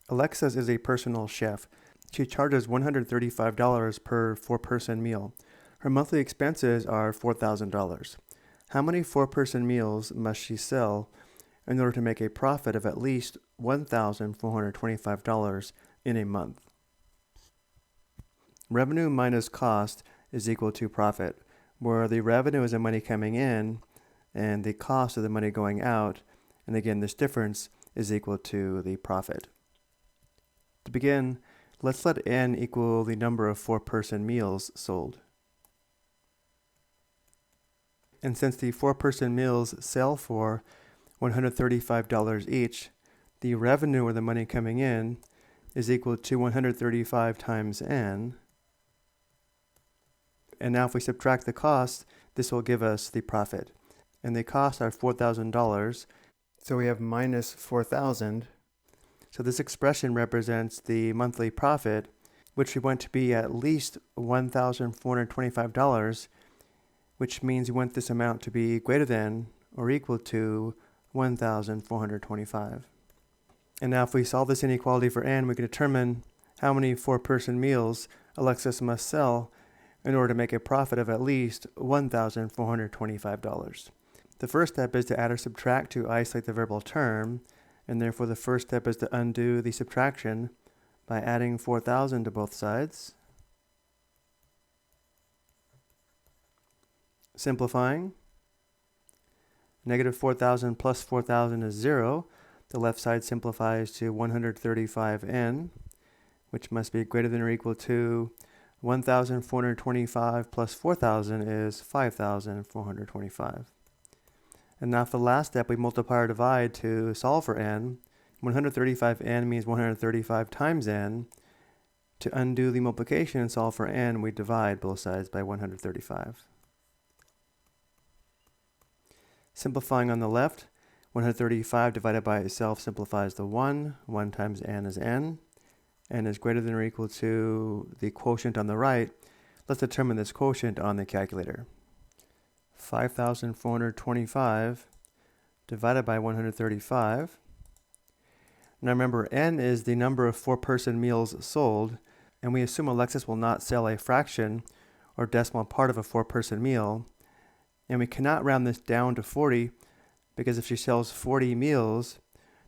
Alexis is a personal chef. She charges $135 per four-person meal. Her monthly expenses are $4,000. How many four-person meals must she sell in order to make a profit of at least $1,425 in a month? Revenue minus cost is equal to profit, where the revenue is the money coming in and the cost of the money going out, and again, this difference is equal to the profit. To begin, let's let n equal the number of four-person meals sold. And since the four-person meals sell for $135 each, the revenue, or the money coming in, is equal to 135 times n. And now if we subtract the cost, this will give us the profit. And the costs are $4,000, so we have minus 4,000. So this expression represents the monthly profit, which we want to be at least $1,425, which means we want this amount to be greater than or equal to 1,425. And now if we solve this inequality for n, we can determine how many four-person meals Alexis must sell in order to make a profit of at least $1,425. The first step is to add or subtract to isolate the variable term, and therefore the first step is to undo the subtraction by adding 4,000 to both sides. Simplifying, negative 4,000 plus 4,000 is 0. The left side simplifies to 135n, which must be greater than or equal to 1,425 plus 4,000 is 5,425. And now for the last step, we multiply or divide to solve for n. 135n means 135 times n. To undo the multiplication and solve for n, we divide both sides by 135. Simplifying on the left, 135 divided by itself simplifies to 1. 1 times n is n. N is greater than or equal to the quotient on the right. Let's determine this quotient on the calculator. 5,425 divided by 135. Now remember, n is the number of four-person meals sold, and we assume Alexis will not sell a fraction or decimal part of a four-person meal. And we cannot round this down to 40, because if she sells 40 meals,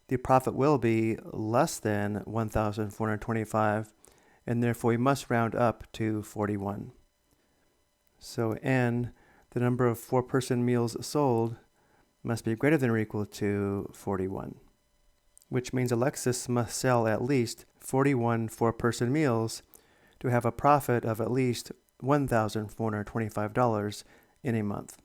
the profit will be less than 1,425, and therefore we must round up to 41. So n, the number of four-person meals sold, must be greater than or equal to 41, which means Alexis must sell at least 41 four-person meals to have a profit of at least $1,425 in a month.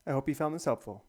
I hope you found this helpful.